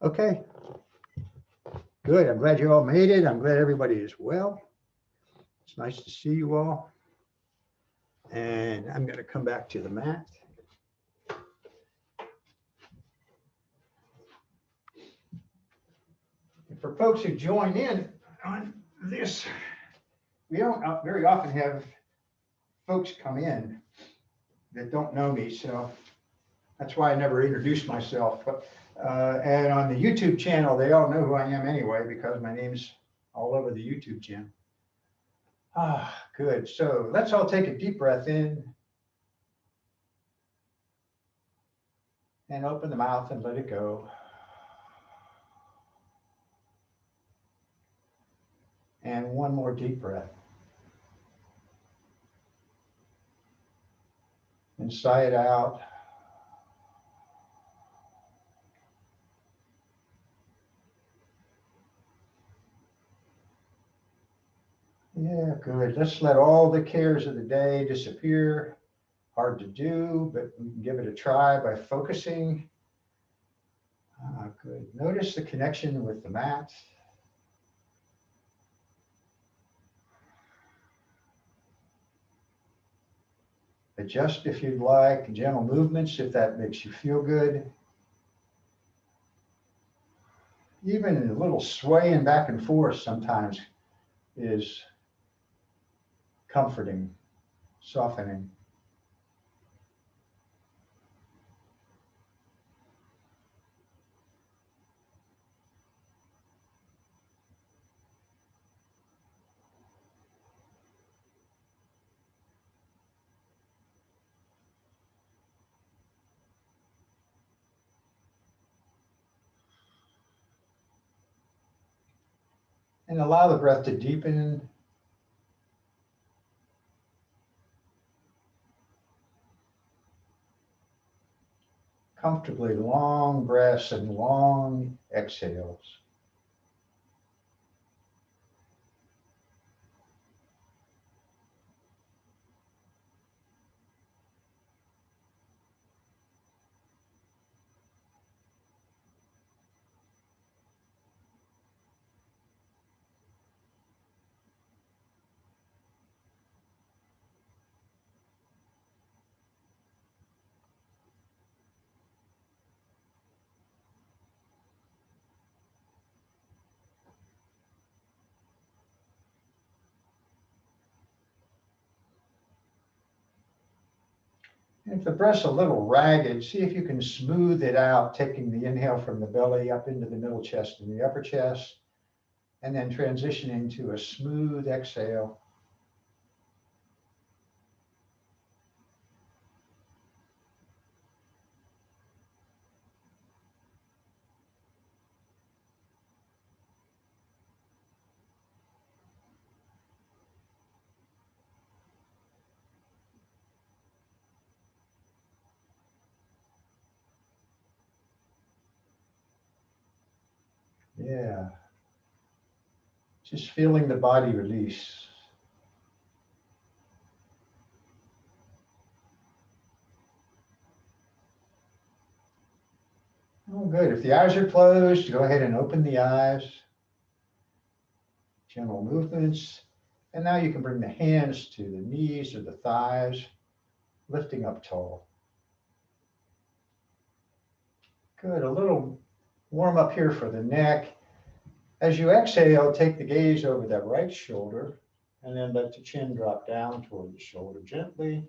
Okay, good. I'm glad you all made it. I'm glad everybody is well. It's nice to see you all. And I'm going to come back to the mat. And for folks who join in on this, we don't very often have folks come in that don't know me. So that's why I never introduced myself. And on the YouTube channel, they all know who I am anyway, because my name's all over the YouTube channel. Ah, good. So let's all take a deep breath in and open the mouth and let it go. And one more deep breath. And sigh it out. Yeah, good. Let's let all the cares of the day disappear. Hard to do, but we can give it a try by focusing. Good. Notice the connection with the mat. Adjust if you'd like, gentle movements if that makes you feel good. Even a little swaying back and forth sometimes is comforting, softening. And allow the breath to deepen. Comfortably long breaths and long exhales. And if the breath's a little ragged, see if you can smooth it out, taking the inhale from the belly up into the middle chest and the upper chest, and then transitioning to a smooth exhale. Yeah, just feeling the body release. Oh, good. If the eyes are closed, go ahead and open the eyes. Gentle movements. And now you can bring the hands to the knees or the thighs, lifting up tall. Good. A little warm up here for the neck. As you exhale, take the gaze over that right shoulder and then let the chin drop down toward the shoulder gently.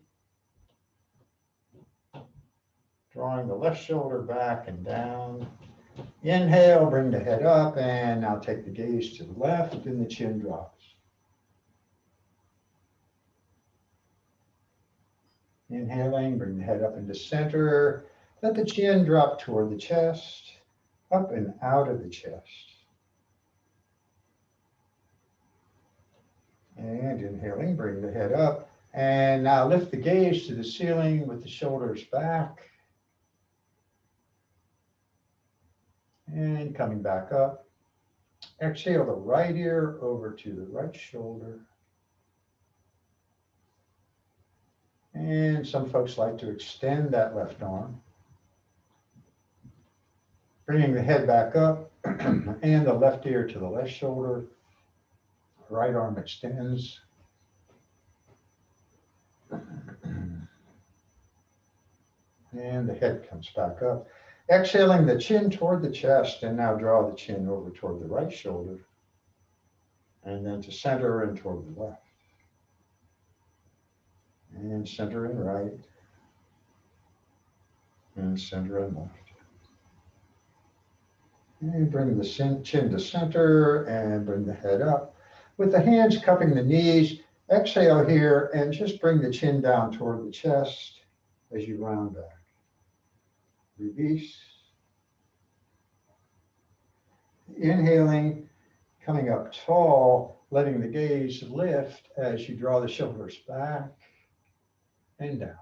Drawing the left shoulder back and down. Inhale, bring the head up, and now take the gaze to the left and the chin drops. Inhaling, bring the head up into center. Let the chin drop toward the chest, up and out of the chest. And inhaling, bring the head up. And now lift the gaze to the ceiling with the shoulders back. And coming back up. Exhale the right ear over to the right shoulder. And some folks like to extend that left arm. Bringing the head back up and the left ear to the left shoulder. Right arm extends. And the head comes back up. Exhaling the chin toward the chest, and now draw the chin over toward the right shoulder. And then to center and toward the left. And center and right. And center and left. And bring the chin to center and bring the head up. With the hands cupping the knees, exhale here and just bring the chin down toward the chest as you round back. Release. Inhaling, coming up tall, letting the gaze lift as you draw the shoulders back and down.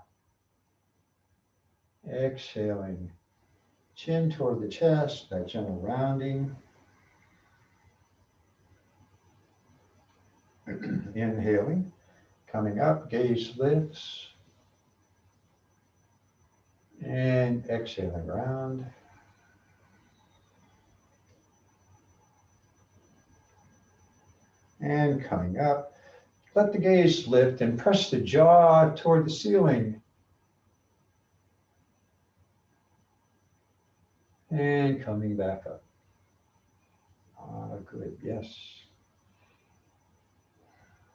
Exhaling, chin toward the chest, that gentle rounding. Inhaling, coming up, gaze lifts. And exhaling round. And coming up, let the gaze lift and press the jaw toward the ceiling. And coming back up. Good, yes.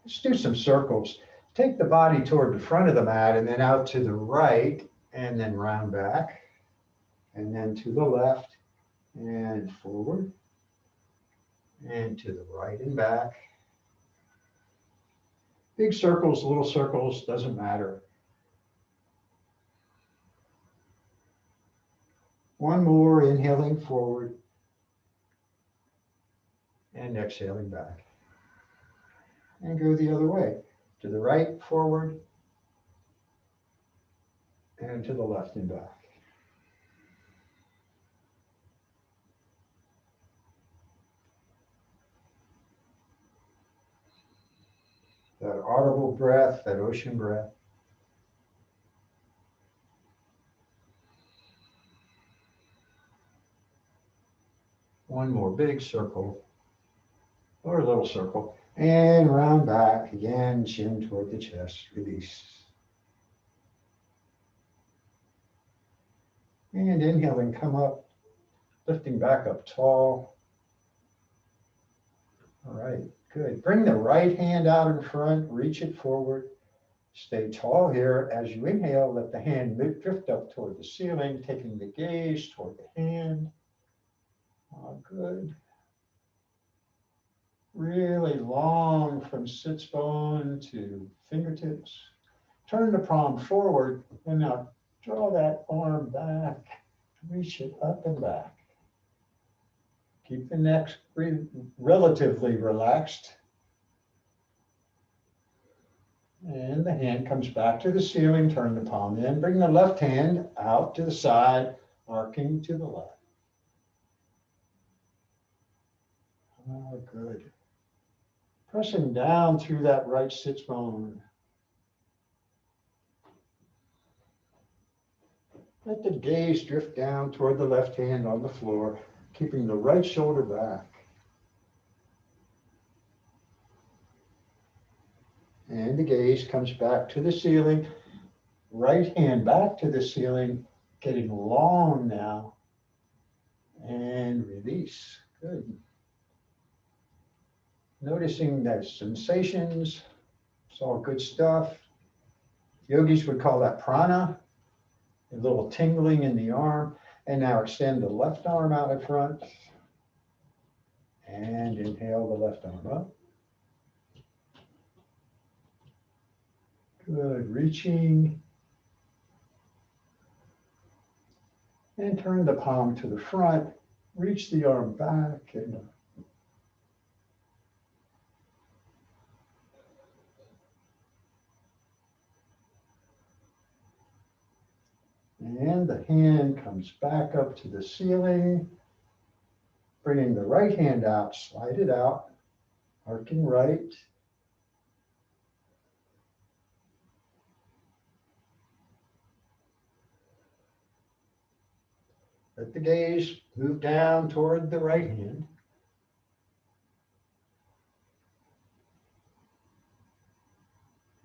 Let's do some circles. Take the body toward the front of the mat and then out to the right and then round back. And then to the left and forward. And to the right and back. Big circles, little circles, doesn't matter. One more, inhaling forward and exhaling back. And go the other way, to the right, forward, and to the left and back. That audible breath, that ocean breath. One more big circle, or a little circle, and round back again, chin toward the chest, release. And inhaling, come up, lifting back up tall. All right, good. Bring the right hand out in front, reach it forward. Stay tall here. As you inhale, let the hand drift up toward the ceiling, taking the gaze toward the hand. Good. Really long from sits bone to fingertips. Turn the palm forward and now draw that arm back. Reach it up and back. Keep the neck relatively relaxed. And the hand comes back to the ceiling. Turn the palm in. Bring the left hand out to the side, arcing to the left. Good. Pressing down through that right sits bone. Let the gaze drift down toward the left hand on the floor, keeping the right shoulder back. And the gaze comes back to the ceiling. Right hand back to the ceiling, getting long now. And release. Good. Noticing that sensations, it's all good stuff. Yogis would call that prana, a little tingling in the arm. And now extend the left arm out in front. And inhale the left arm up. Good, reaching. And turn the palm to the front. Reach the arm back and up. And the hand comes back up to the ceiling, bringing the right hand out, slide it out, arcing right. let the gaze move down toward the right hand.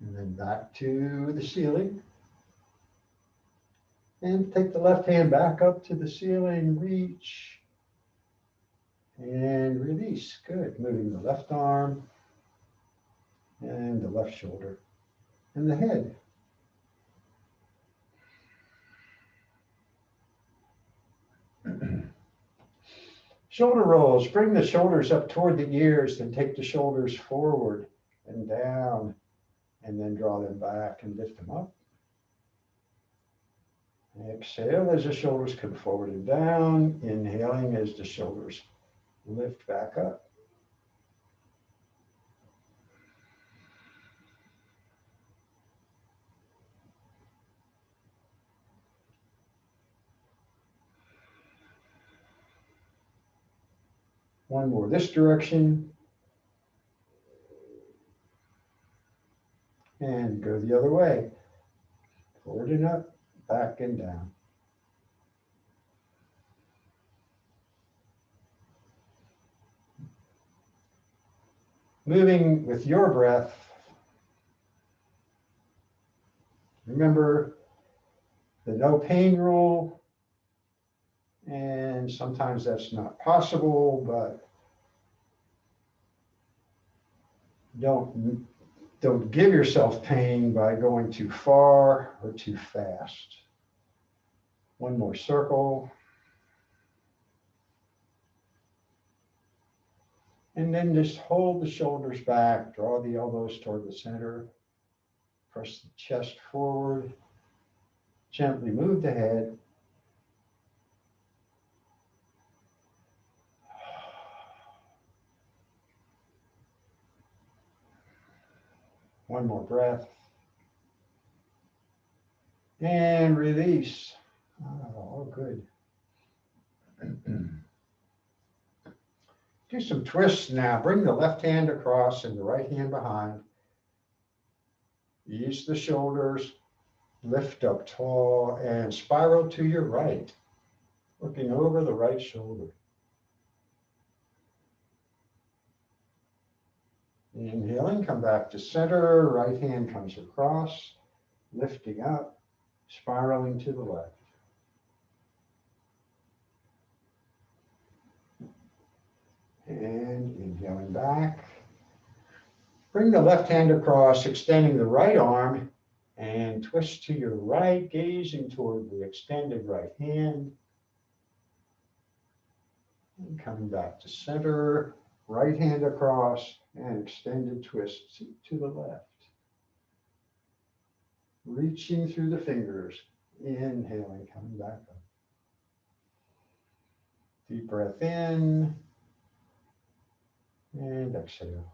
And then back to the ceiling. And take the left hand back up to the ceiling, reach, and release. Good. Moving the left arm and the left shoulder and the head. Shoulder rolls. Bring the shoulders up toward the ears, then take the shoulders forward and down, and then draw them back and lift them up. Exhale as the shoulders come forward and down. Inhaling as the shoulders lift back up. One more this direction. And go the other way. Forward and up, back and down. Moving with your breath. Remember the no pain rule. And sometimes that's not possible, but don't give yourself pain by going too far or too fast. One more circle. And then just hold the shoulders back, draw the elbows toward the center, press the chest forward, gently move the head. One more breath. And release. Oh, all good. Do some twists now. Bring the left hand across and the right hand behind. Ease the shoulders, lift up tall, and spiral to your right, looking over the right shoulder. Inhaling, come back to center, right hand comes across, lifting up, spiraling to the left. And inhaling back. Bring the left hand across, extending the right arm, and twist to your right, gazing toward the extended right hand. And coming back to center, right hand across, and extended twist to the left. Reaching through the fingers, inhaling, coming back up. Deep breath in, and exhale.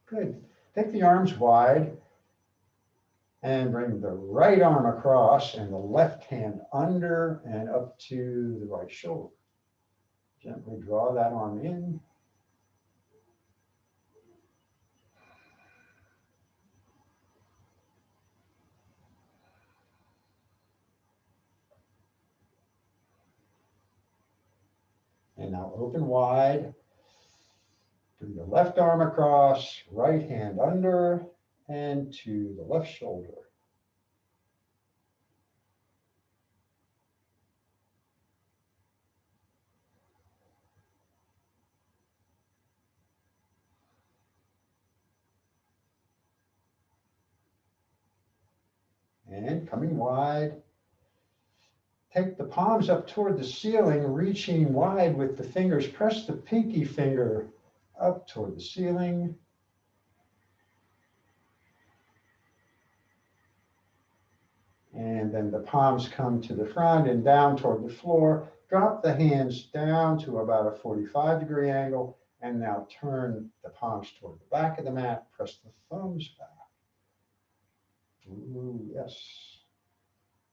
Good. Take the arms wide and bring the right arm across and the left hand under and up to the right shoulder. Gently draw that arm in. And now open wide. Bring the left arm across, right hand under and to the left shoulder. And coming wide, take the palms up toward the ceiling, reaching wide with the fingers. Press the pinky finger up toward the ceiling. And then the palms come to the front and down toward the floor. Drop the hands down to about a 45-degree angle. And now turn the palms toward the back of the mat. Press the thumbs back. Ooh, yes.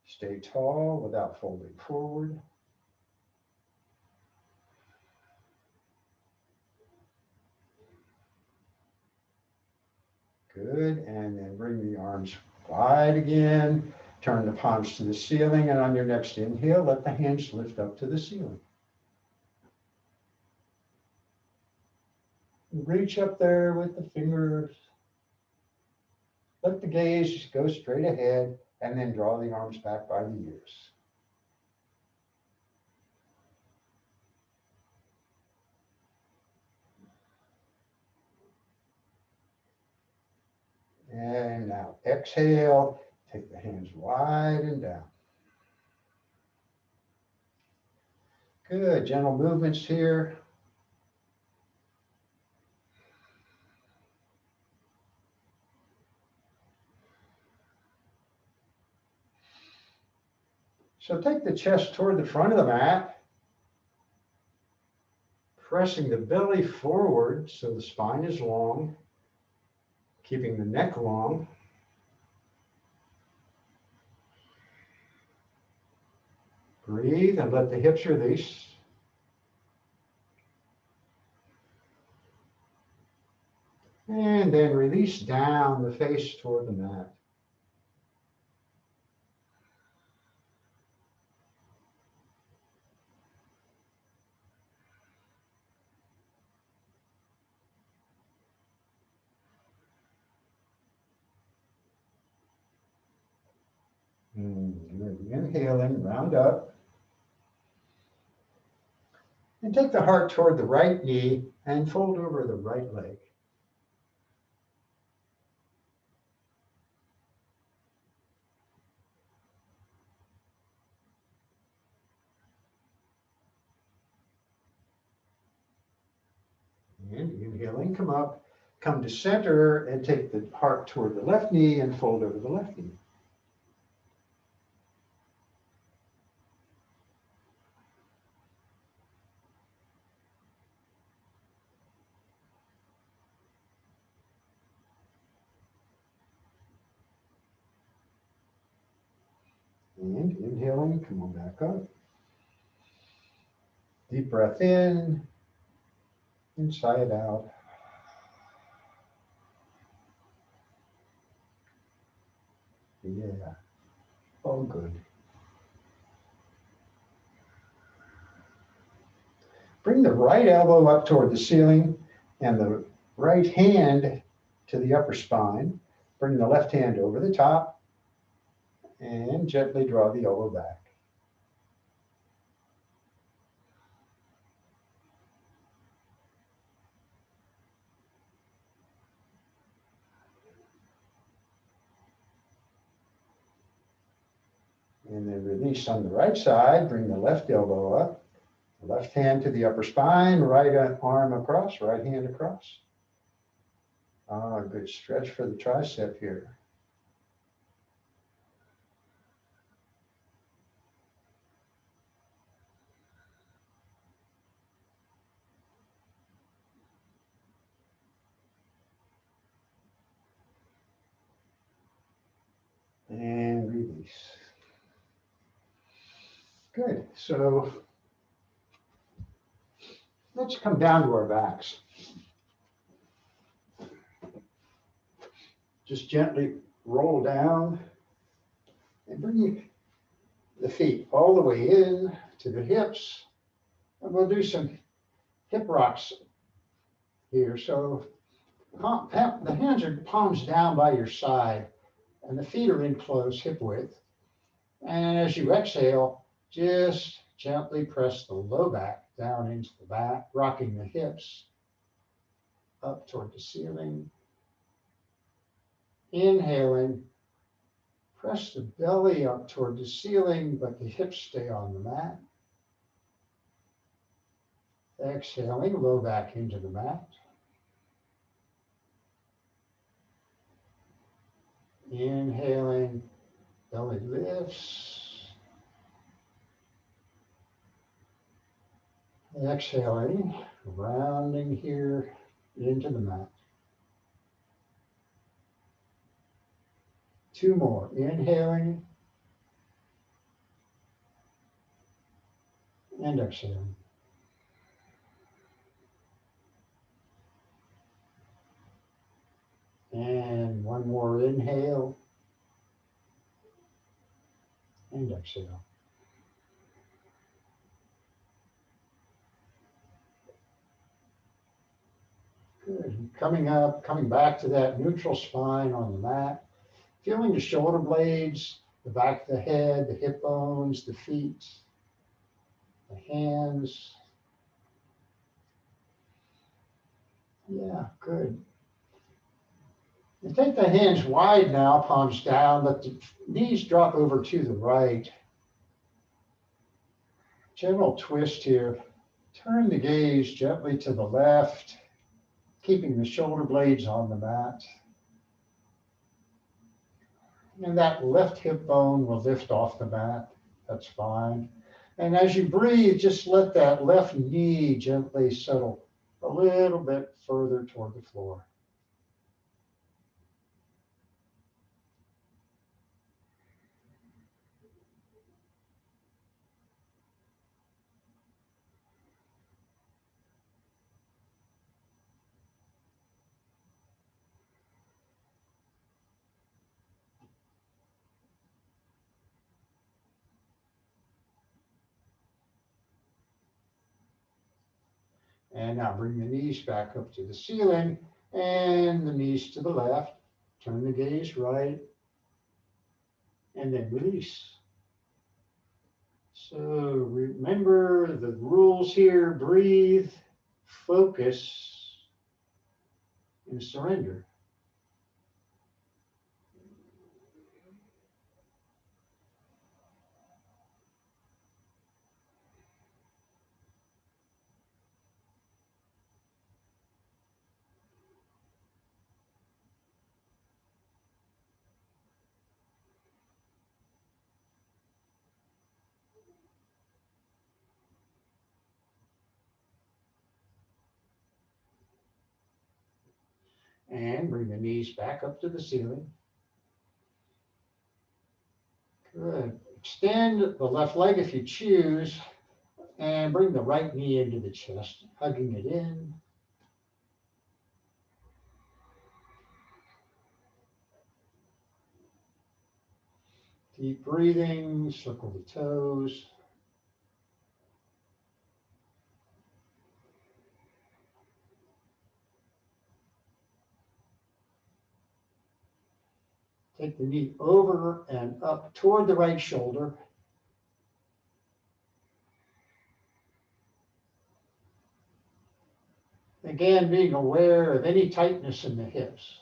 Stay tall without folding forward. Good, and then bring the arms wide again. Turn the palms to the ceiling, and on your next inhale, let the hands lift up to the ceiling. Reach up there with the fingers. Let the gaze go straight ahead, and then draw the arms back by the ears. And now exhale, take the hands wide and down. Good, gentle movements here. So take the chest toward the front of the mat, pressing the belly forward so the spine is long, keeping the neck long. Breathe and let the hips release. And then release down the face toward the mat. Inhale in, round up. And take the heart toward the right knee and fold over the right leg. And inhaling, come up, come to center, and take the heart toward the left knee and fold over the left knee. And inhaling, come on back up. Deep breath in, and sigh it out. Yeah, all good. Bring the right elbow up toward the ceiling and the right hand to the upper spine. Bring the left hand over the top and gently draw the elbow back. And then release on the right side. Bring the left elbow up, left hand to the upper spine, right arm across, right hand across. Good stretch for the tricep here. And release. Good. So let's come down to our backs. Just gently roll down and bring the feet all the way in to the hips. And we'll do some hip rocks here. So the hands are palms down by your side and the feet are in close hip width. And as you exhale, just gently press the low back down into the back, rocking the hips up toward the ceiling. Inhaling, press the belly up toward the ceiling, but the hips stay on the mat. Exhaling, low back into the mat. Inhaling, belly lifts. Exhaling, rounding here into the mat. 2 more. Inhaling and exhaling. And 1 more inhale. and exhale. Good. Coming up, coming back to that neutral spine on the mat, feeling the shoulder blades, the back of the head, the hip bones, the feet, the hands. Yeah, good. And take the hands wide now, palms down, let the knees drop over to the right. Gentle twist here. Turn the gaze gently to the left, keeping the shoulder blades on the mat. And that left hip bone will lift off the mat. That's fine. And as you breathe, just let that left knee gently settle a little bit further toward the floor. And now bring the knees back up to the ceiling and the knees to the left. Turn the gaze right and then release. So remember the rules here: breathe, focus, and surrender. And bring the knees back up to the ceiling. Good. Extend the left leg if you choose, and bring the right knee into the chest, hugging it in. Deep breathing, circle the toes. Take the knee over and up toward the right shoulder. Again, being aware of any tightness in the hips.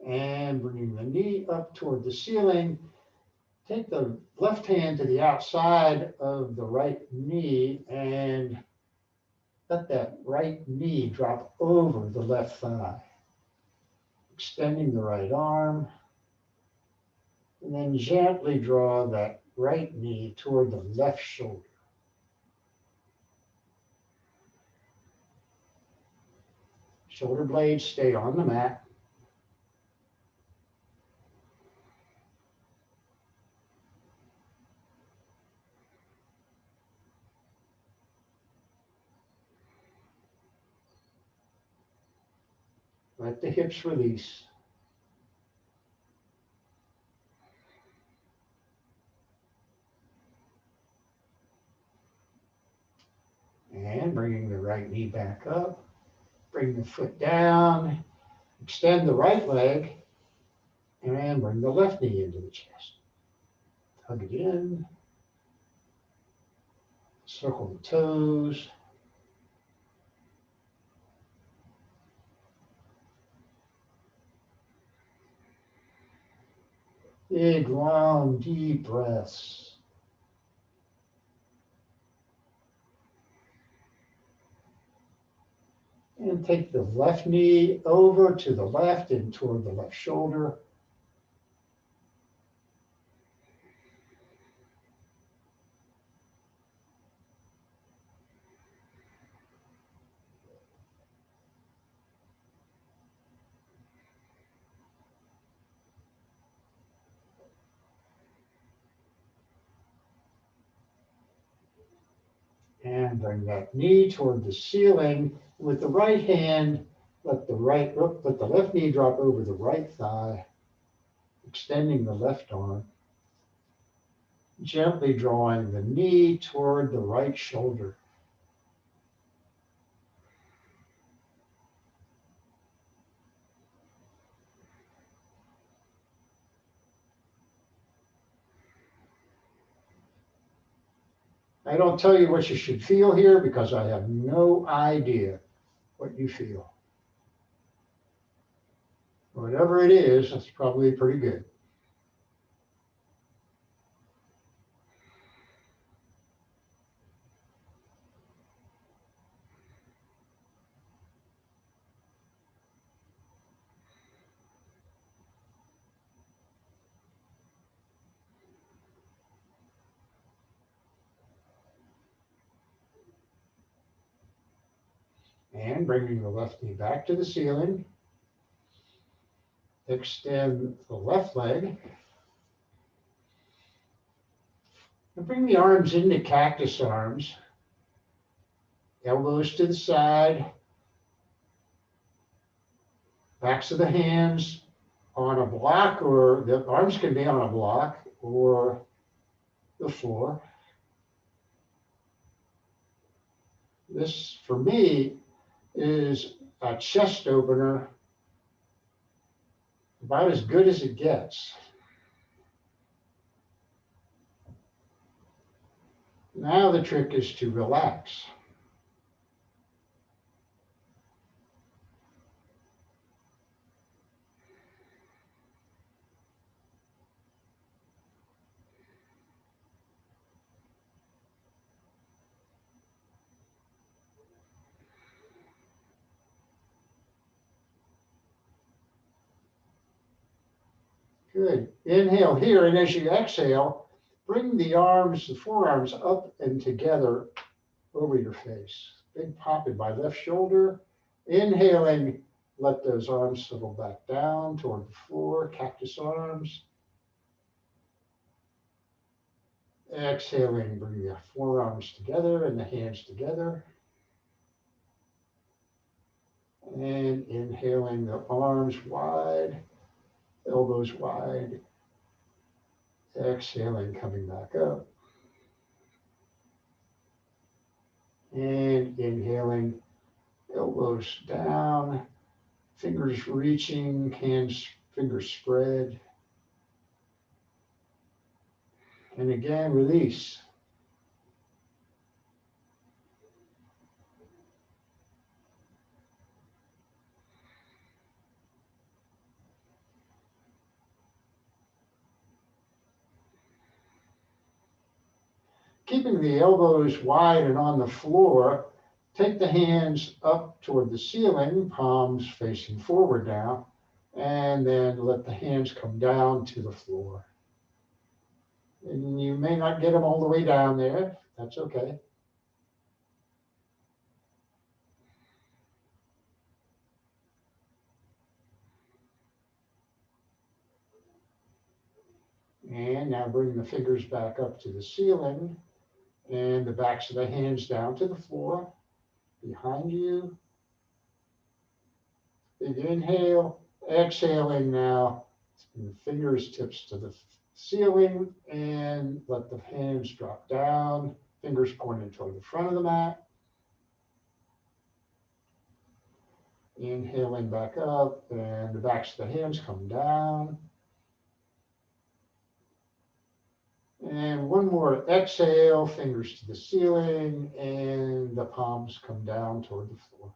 And bringing the knee up toward the ceiling. Take the left hand to the outside of the right knee and let that right knee drop over the left thigh. Extending the right arm. And then gently draw that right knee toward the left shoulder. Shoulder blades stay on the mat. Let the hips release. And bringing the right knee back up. Bring the foot down. Extend the right leg. And bring the left knee into the chest. Hug it in. Circle the toes. Big, long, deep breaths. And take the left knee over to the left and toward the left shoulder. And bring that knee toward the ceiling. With the right hand, let the left knee drop over the right thigh, extending the left arm. Gently drawing the knee toward the right shoulder. I don't tell you what you should feel here because I have no idea what you feel. Whatever it is, that's probably pretty good. And bringing the left knee back to the ceiling. Extend the left leg. And bring the arms into cactus arms. Elbows to the side. Backs of the hands on a block, or the arms can be on a block or the floor. This, for me, is a chest opener, about as good as it gets. Now the trick is to relax. Good. Inhale here, and as you exhale, bring the arms, the forearms up and together over your face. Big pop in my left shoulder. Inhaling, let those arms settle back down toward the floor, cactus arms. Exhaling, bring the forearms together and the hands together. And inhaling, the arms wide, elbows wide. Exhaling, coming back up. And inhaling, elbows down, fingers reaching, hands, fingers spread. And again, release. Keeping the elbows wide and on the floor, take the hands up toward the ceiling, palms facing forward now, and then let the hands come down to the floor. And you may not get them all the way down there. That's okay. And now bring the fingers back up to the ceiling and the backs of the hands down to the floor behind you. Big inhale, exhaling now. And the fingers tips to the ceiling and let the hands drop down. Fingers pointing toward the front of the mat. Inhaling back up and the backs of the hands come down. And one more exhale, fingers to the ceiling, and the palms come down toward the floor.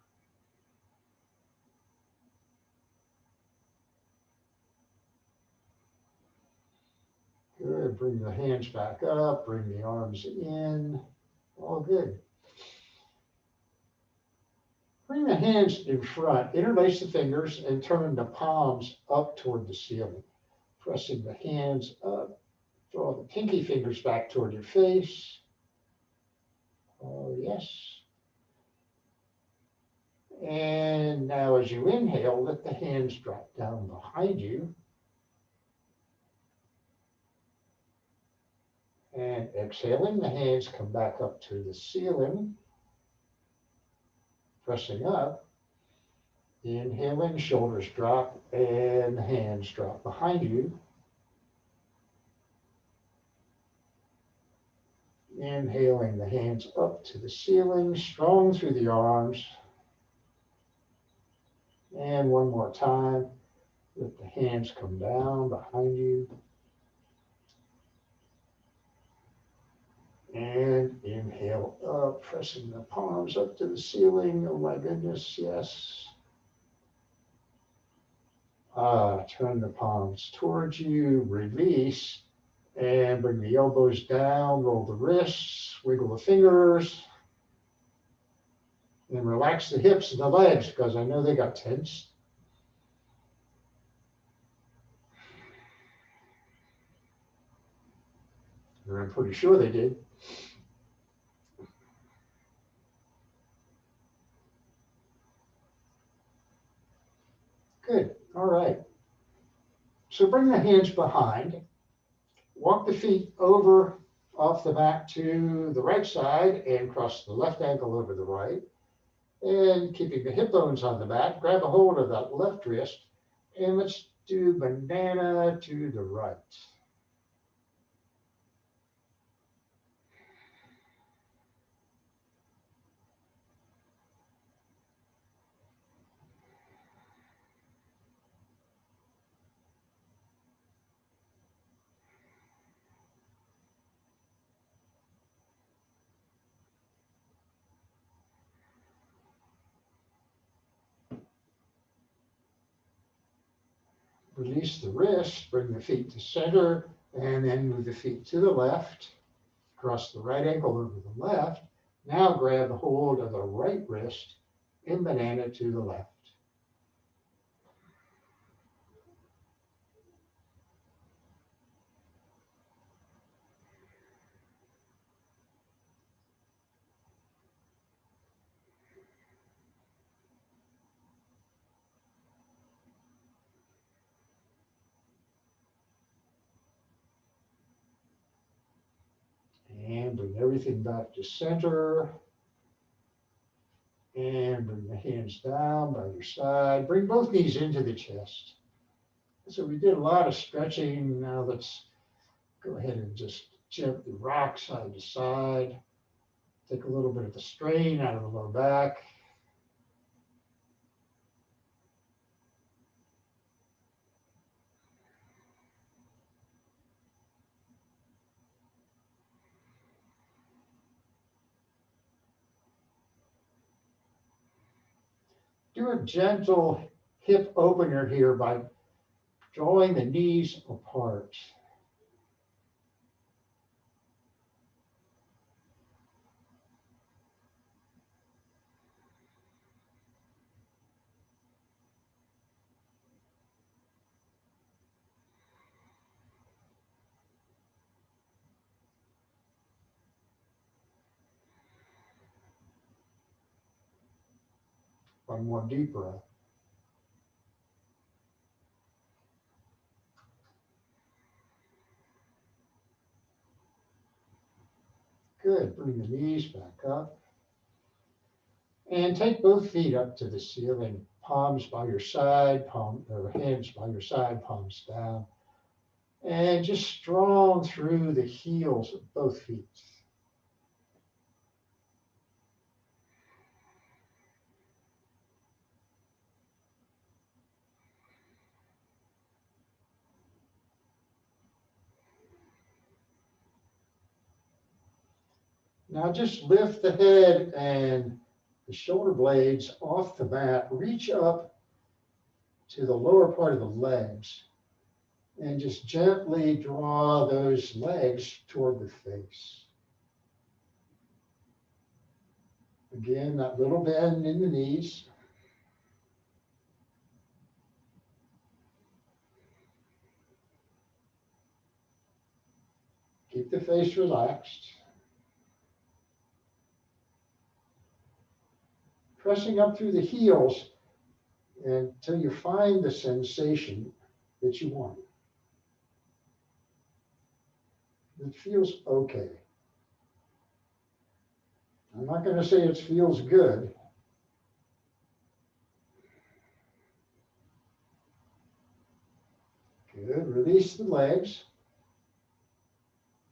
Good, bring the hands back up, bring the arms in, all good. Bring the hands in front, interlace the fingers, and turn the palms up toward the ceiling. Pressing the hands up. Draw the pinky fingers back toward your face. Oh, yes. And now as you inhale, let the hands drop down behind you. And exhaling, the hands come back up to the ceiling, pressing up. Inhaling, shoulders drop and the hands drop behind you. Inhaling, the hands up to the ceiling, strong through the arms. And one more time, let the hands come down behind you. And inhale up, pressing the palms up to the ceiling. Oh my goodness, yes. Turn the palms towards you, release, and bring the elbows down, roll the wrists, wiggle the fingers, and relax the hips and the legs because I know they got tense. And I'm pretty sure they did. Good, all right. So bring the hands behind, walk the feet over off the mat to the right side and cross the left ankle over the right. And keeping the hip bones on the mat, grab a hold of that left wrist and let's do banana to the right. Release the wrist, bring the feet to center, and then move the feet to the left. Cross the right ankle over the left. Now grab a hold of the right wrist and banana to the left. And bring everything back to center. And bring the hands down by your side. Bring both knees into the chest. So we did a lot of stretching. Now let's go ahead and just gently rock side to side. Take a little bit of the strain out of the low back. Do a gentle hip opener here by drawing the knees apart. One more deep breath. Good. Bring the knees back up. And take both feet up to the ceiling. Palms by your side, hands by your side, palms down. And just strong through the heels of both feet. Now just lift the head and the shoulder blades off the mat. Reach up to the lower part of the legs and just gently draw those legs toward the face. Again, that little bend in the knees. Keep the face relaxed. Pressing up through the heels until you find the sensation that you want. It feels okay. I'm not going to say it feels good. Good. Release the legs.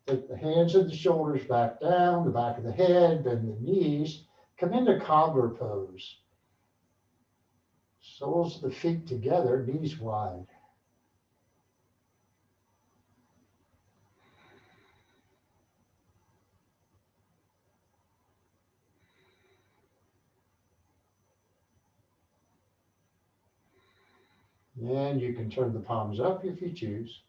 Take the hands and the shoulders back down, the back of the head, bend the knees. Come into cobbler pose. Soles of the feet together, knees wide. And you can turn the palms up if you choose.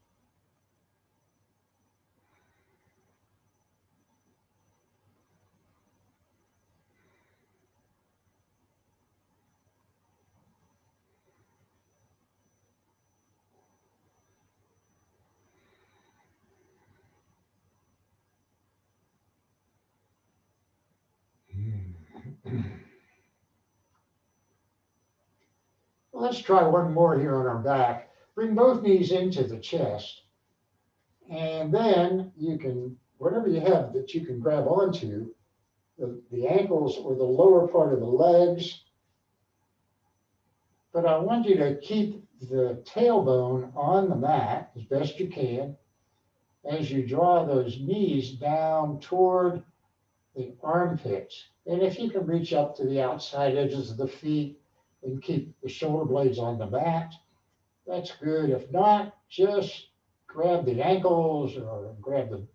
Let's try one more here on our back. Bring both knees into the chest. And then you can, whatever you have that you can grab onto, the ankles or the lower part of the legs. But I want you to keep the tailbone on the mat as best you can as you draw those knees down toward the armpits. And if you can reach up to the outside edges of the feet and keep the shoulder blades on the mat, that's good. If not, just grab the ankles or grab the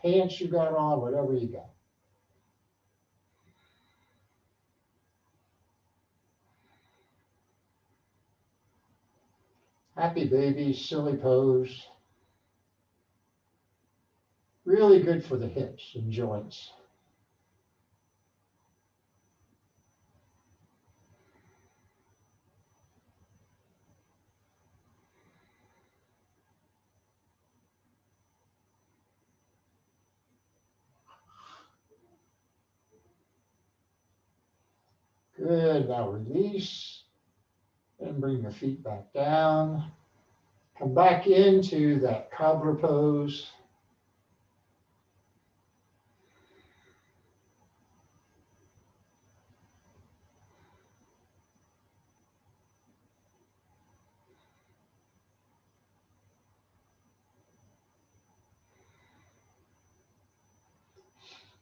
pants you got on, whatever you got. Happy baby, silly pose. Really good for the hips and joints. Good, now release and bring the feet back down. Come back into that cobbler pose.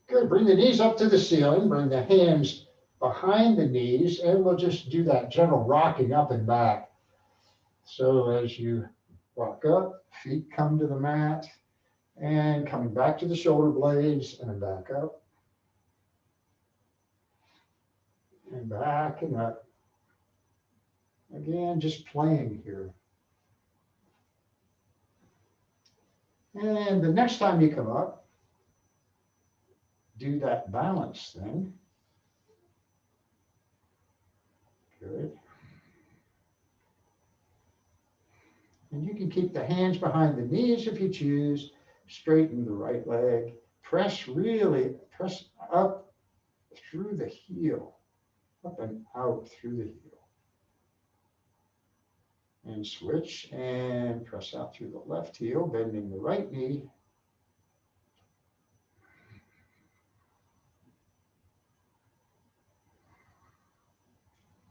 Good, bring the knees up to the ceiling, bring the hands behind the knees, and we'll just do that gentle rocking up and back. So as you rock up, feet come to the mat, and coming back to the shoulder blades and back up. And back and up. Again, just playing here. And the next time you come up, do that balance thing. Good. And you can keep the hands behind the knees if you choose. Straighten the right leg. Press up through the heel. Up and out through the heel. And switch and press out through the left heel, bending the right knee.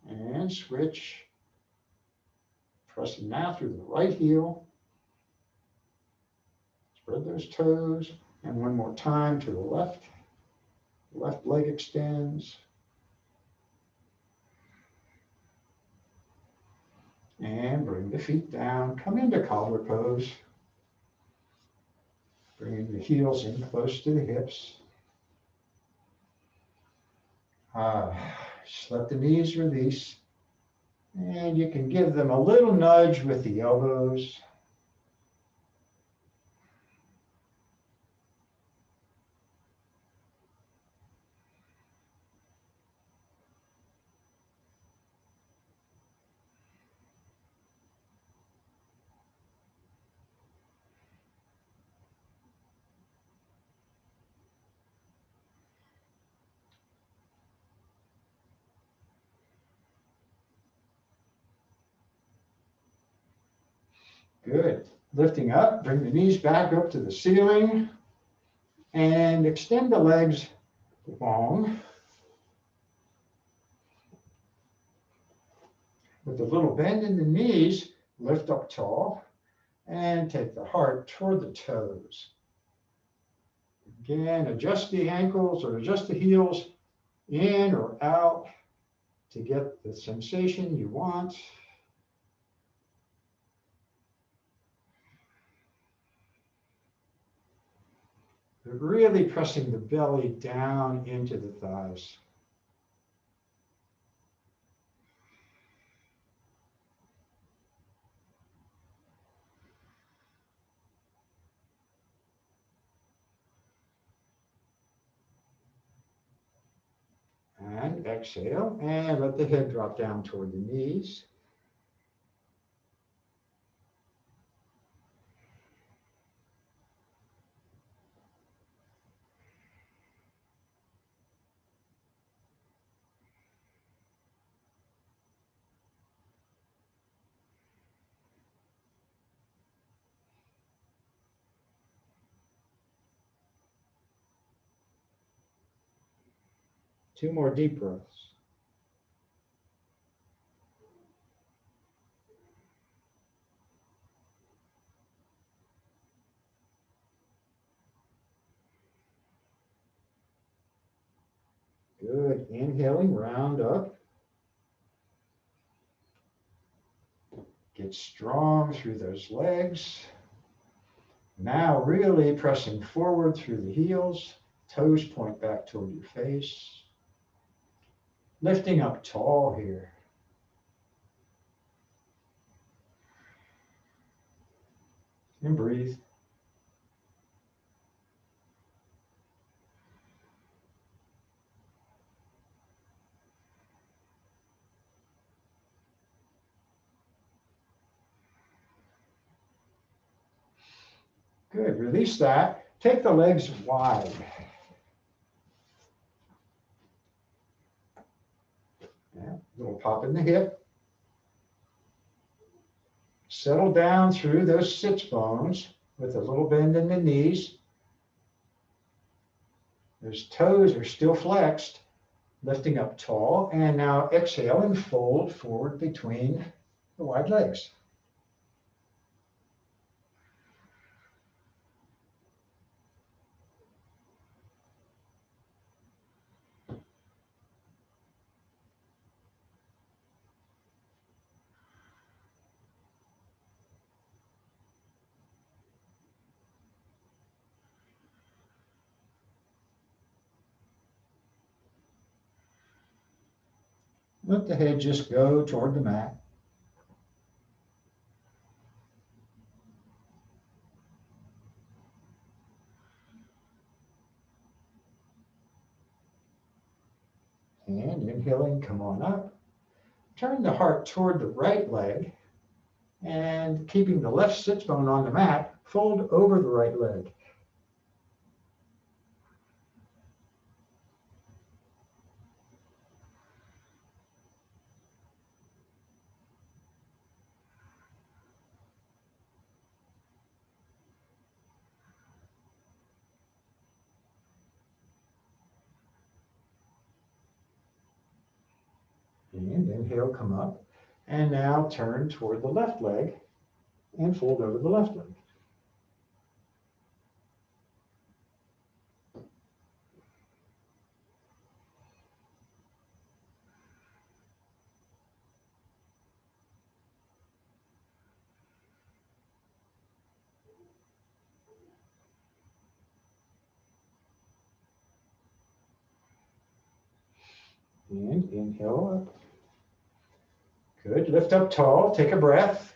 And switch. Pressing now through the right heel. Spread those toes. And one more time to the left. Left leg extends. And bring the feet down. Come into cobbler pose. Bringing the heels in close to the hips. Just let the knees release. And you can give them a little nudge with the elbows. Good. Lifting up, bring the knees back up to the ceiling and extend the legs long. With a little bend in the knees, lift up tall and take the heart toward the toes. Again, adjust the ankles or adjust the heels in or out to get the sensation you want. But really pressing the belly down into the thighs. And exhale, and let the head drop down toward the knees. Two more deep breaths. Good. Inhaling, round up. Get strong through those legs. Now really pressing forward through the heels. Toes point back toward your face. Lifting up tall here. And breathe. Good. Release that. Take the legs wide. Yeah, little pop in the hip. Settle down through those sits bones with a little bend in the knees. Those toes are still flexed, lifting up tall. And now exhale and fold forward between the wide legs. Let the head just go toward the mat. And inhaling, come on up. Turn the heart toward the right leg. And keeping the left sits bone on the mat, fold over the right leg. And inhale, come up. And now turn toward the left leg and fold over the left leg. And inhale up. Good. Lift up tall. Take a breath.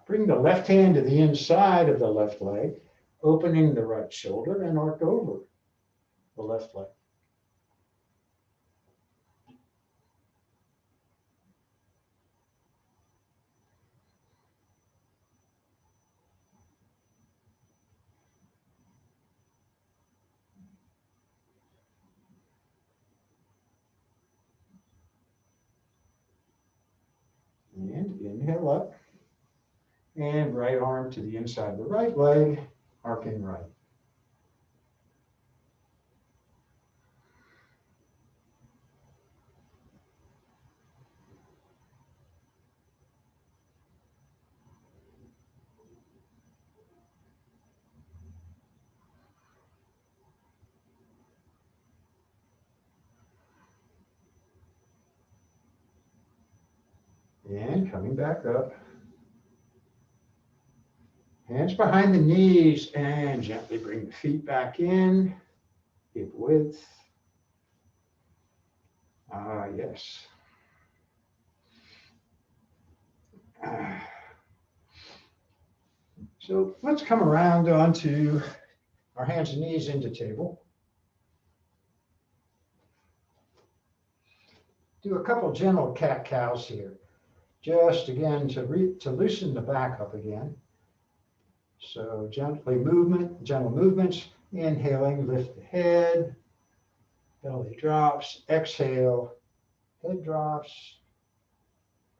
Bring the left hand to the inside of the left leg, opening the right shoulder and arc over the left leg. Inhale up. And right arm to the inside of the right leg, arcing right. And coming back up. Hands behind the knees and gently bring the feet back in, hip width. Ah, yes. So let's come around onto our hands and knees into table. Do a couple gentle cat-cows here. Just again to loosen the back up again. So gentle movements, inhaling, lift the head, belly drops, exhale, head drops,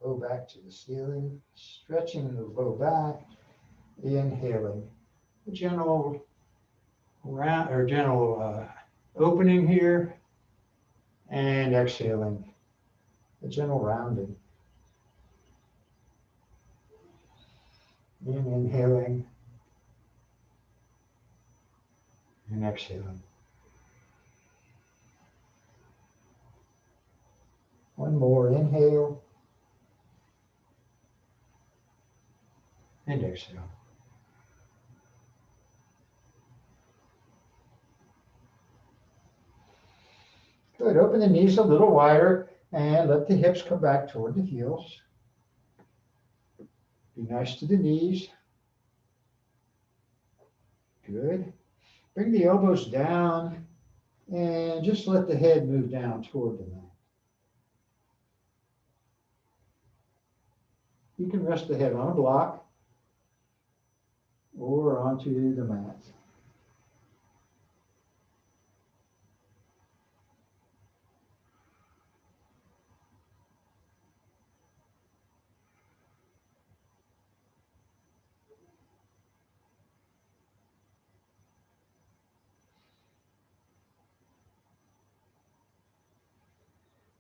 low back to the ceiling, stretching the low back, inhaling, gentle round or gentle opening here, and exhaling, a gentle rounding. And inhaling and exhaling. One more, inhale and exhale. Good, open the knees a little wider and let the hips come back toward the heels. Be nice to the knees. Good. Bring the elbows down and just let the head move down toward the mat. You can rest the head on a block or onto the mat.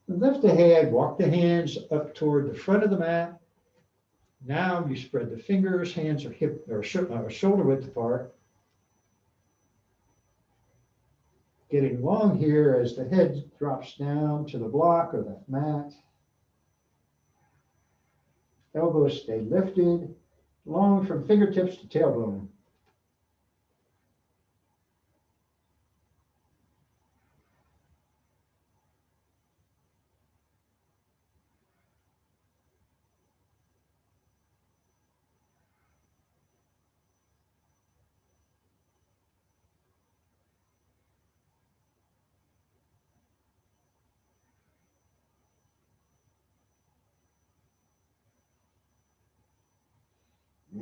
Lift the head, walk the hands up toward the front of the mat. Now you spread the fingers, hands are hip or shoulder width apart. Getting long here as the head drops down to the block or the mat. Elbows stay lifted, long from fingertips to tailbone.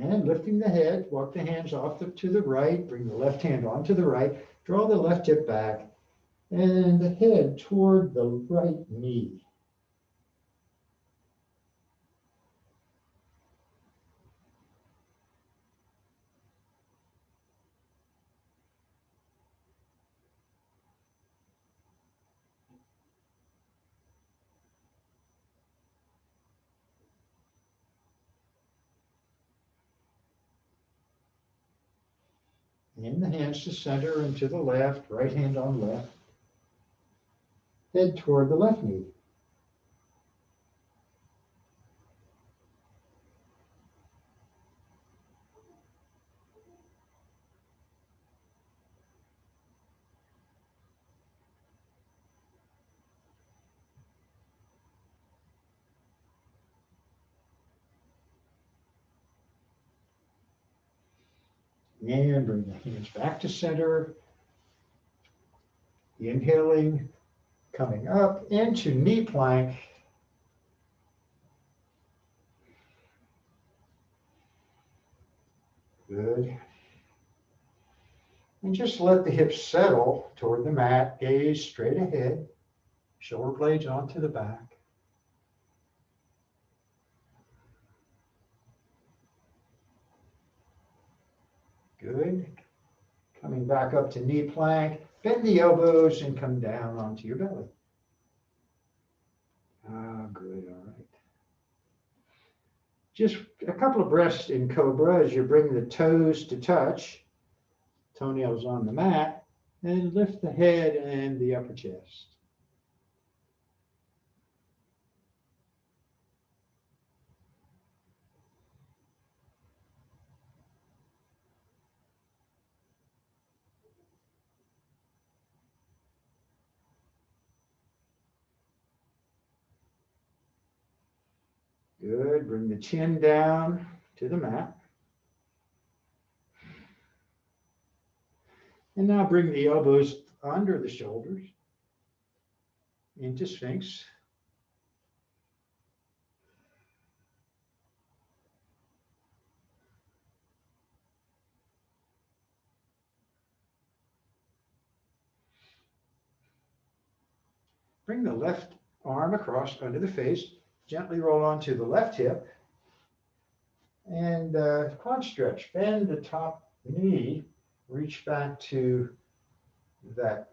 And lifting the head, walk the hands off to the right, bring the left hand onto the right, draw the left hip back, and the head toward the right knee. And the hands to center and to the left, right hand on left. Head toward the left knee. And bring the hands back to center. Inhaling, coming up into knee plank. Good. And just let the hips settle toward the mat, gaze straight ahead, shoulder blades onto the back. Good. Coming back up to knee plank. Bend the elbows and come down onto your belly. Ah, good, all right. Just a couple of breaths in cobra as you bring the toes to touch, toenails on the mat, and lift the head and the upper chest. Good, bring the chin down to the mat. And now bring the elbows under the shoulders into Sphinx. Bring the left arm across under the face. Gently roll onto the left hip. And quad stretch. Bend the top knee. Reach back to that.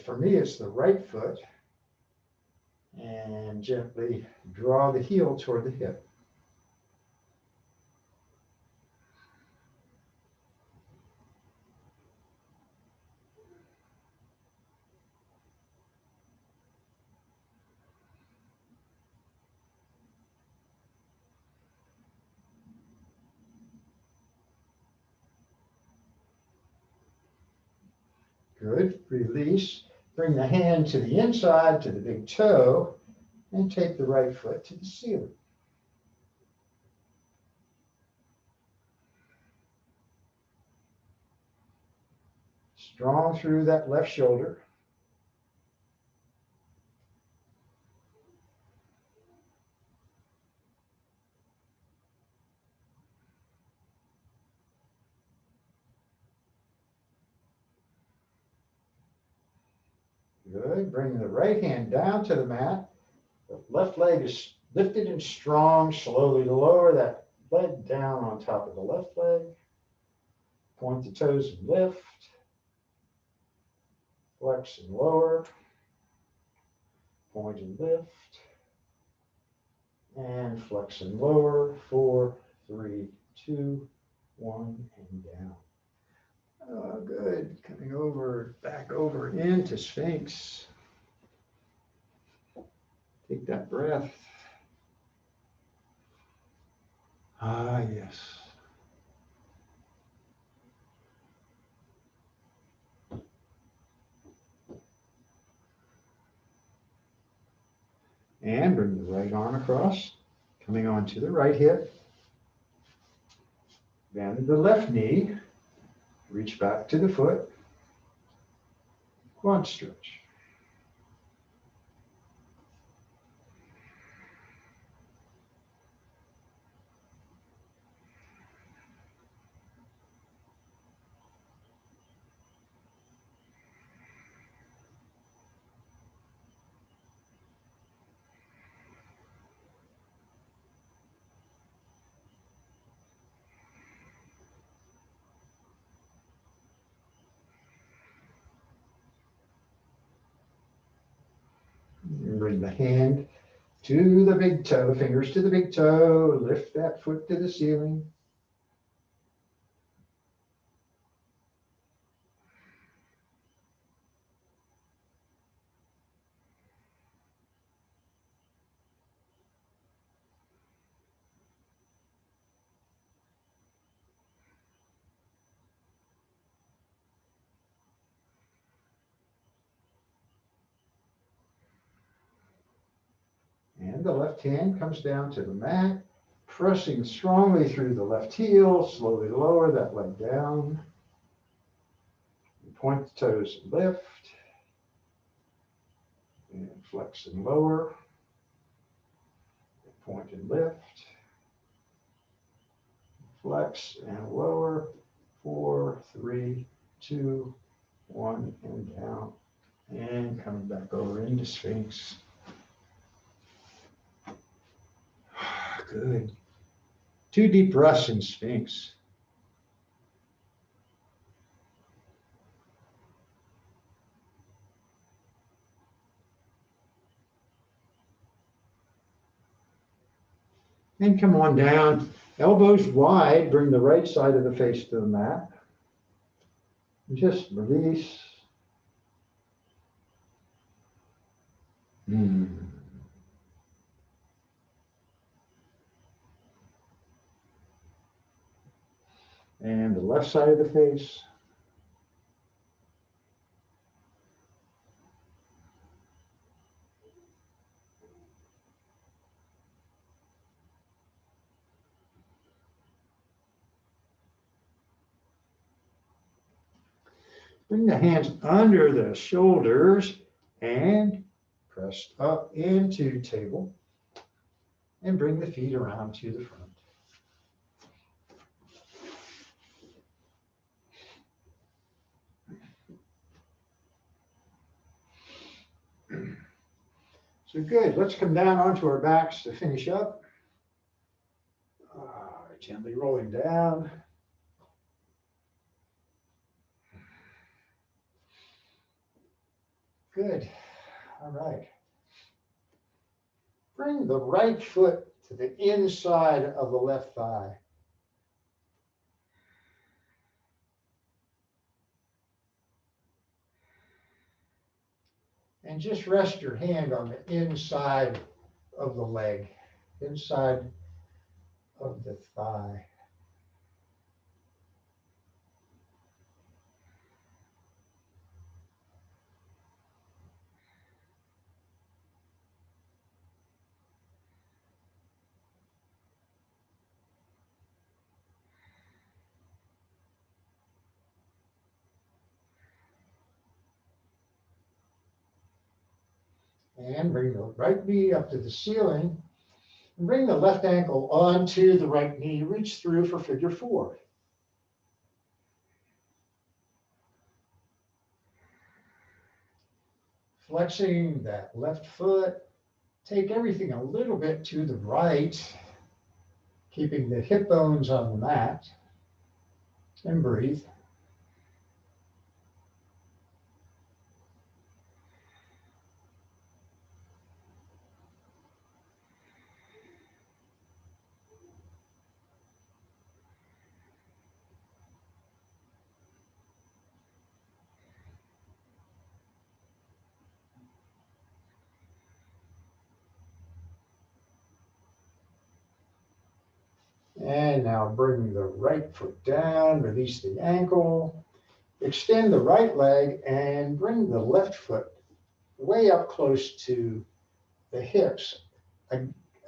For me, it's the right foot. And gently draw the heel toward the hip. Good. Release. Bring the hand to the inside, to the big toe, and take the right foot to the ceiling. Strong through that left shoulder. Good. Bring the right hand down to the mat. The left leg is lifted and strong. Slowly lower that leg down on top of the left leg. Point the toes and lift. Flex and lower. Point and lift. And flex and lower. 4, 3, 2, 1, and down. Oh, good. Coming over, back over into Sphinx. Take that breath. Ah, yes. And bring the right arm across, coming onto the right hip. Bend the left knee. Reach back to the foot. Quad stretch. And bring the hand to the big toe, fingers to the big toe. Lift that foot to the ceiling. And the left hand comes down to the mat, pressing strongly through the left heel. Slowly lower that leg down. Point the toes and lift. And flex and lower. Point and lift. Flex and lower. 4, 3, 2, 1, and down. And coming back over into Sphinx. Good. 2 deep breaths in Sphinx. And come on down, elbows wide, bring the right side of the face to the mat. Just release. And the left side of the face. Bring the hands under the shoulders and press up into table. And bring the feet around to the front. So good, let's come down onto our backs to finish up. Gently rolling down. Good, all right. Bring the right foot to the inside of the left thigh. And just rest your hand on the inside of the leg, inside of the thigh. And bring the right knee up to the ceiling. And bring the left ankle onto the right knee. Reach through for figure four. Flexing that left foot. Take everything a little bit to the right, keeping the hip bones on the mat. And breathe. And now bring the right foot down, release the ankle, extend the right leg, and bring the left foot way up close to the hips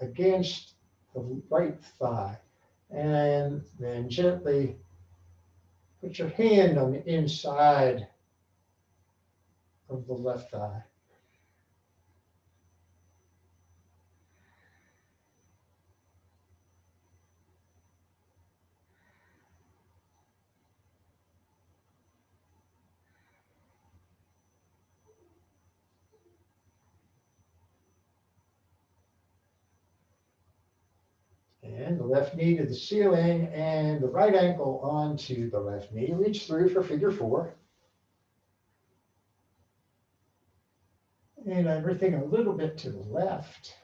against the right thigh. And then gently put your hand on the inside of the left thigh. And the left knee to the ceiling and the right ankle onto the left knee. Reach through for figure four. And everything a little bit to the left.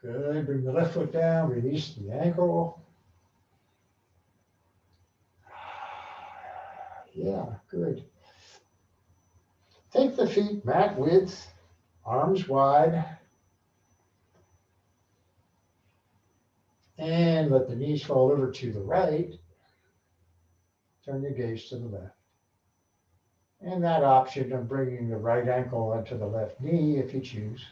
Good, bring the left foot down, release the ankle. Yeah, good. Take the feet mat width, arms wide. And let the knees fall over to the right. Turn your gaze to the left. And that option of bringing the right ankle onto the left knee if you choose.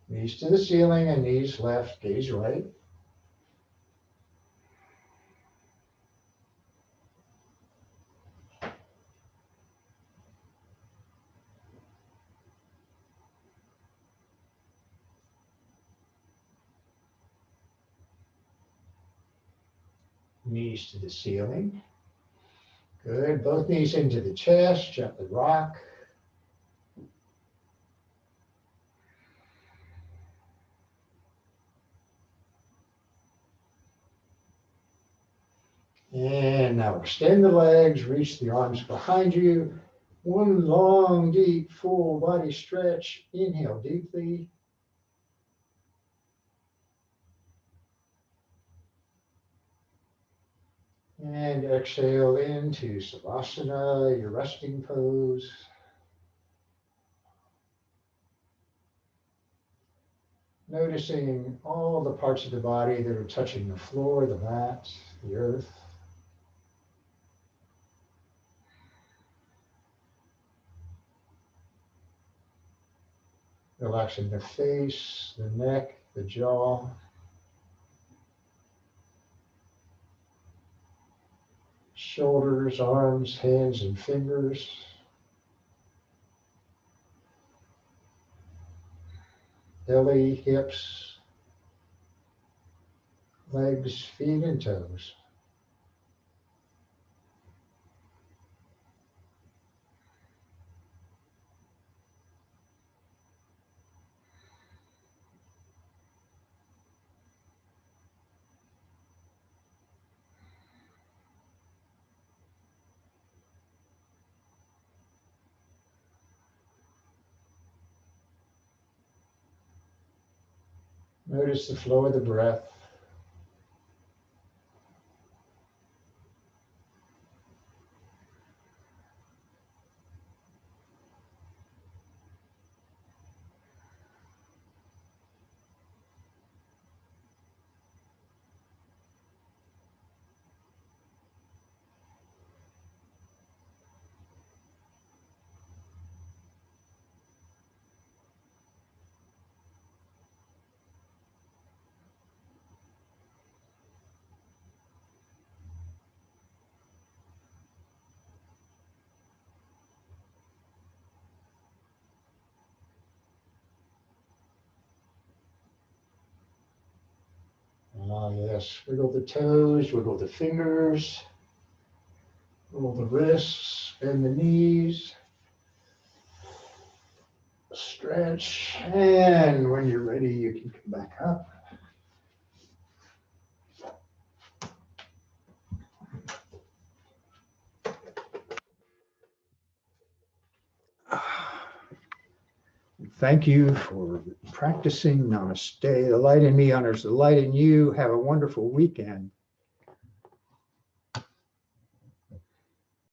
Knees to the ceiling and knees left, gaze right. Knees to the ceiling. Good. Both knees into the chest, gently rock. And now extend the legs, reach the arms behind you. One long, deep, full body stretch. Inhale deeply. And exhale into Savasana, your resting pose. Noticing all the parts of the body that are touching the floor, the mat, the earth. Relaxing the face, the neck, the jaw. Shoulders, arms, hands, and fingers. Belly, hips, legs, feet, and toes. Notice the flow of the breath. Ah, yes, wiggle the toes, wiggle the fingers, wiggle the wrists, bend the knees. Stretch, and when you're ready, you can come back up. Thank you for practicing. Namaste. The light in me honors the light in you. Have a wonderful weekend.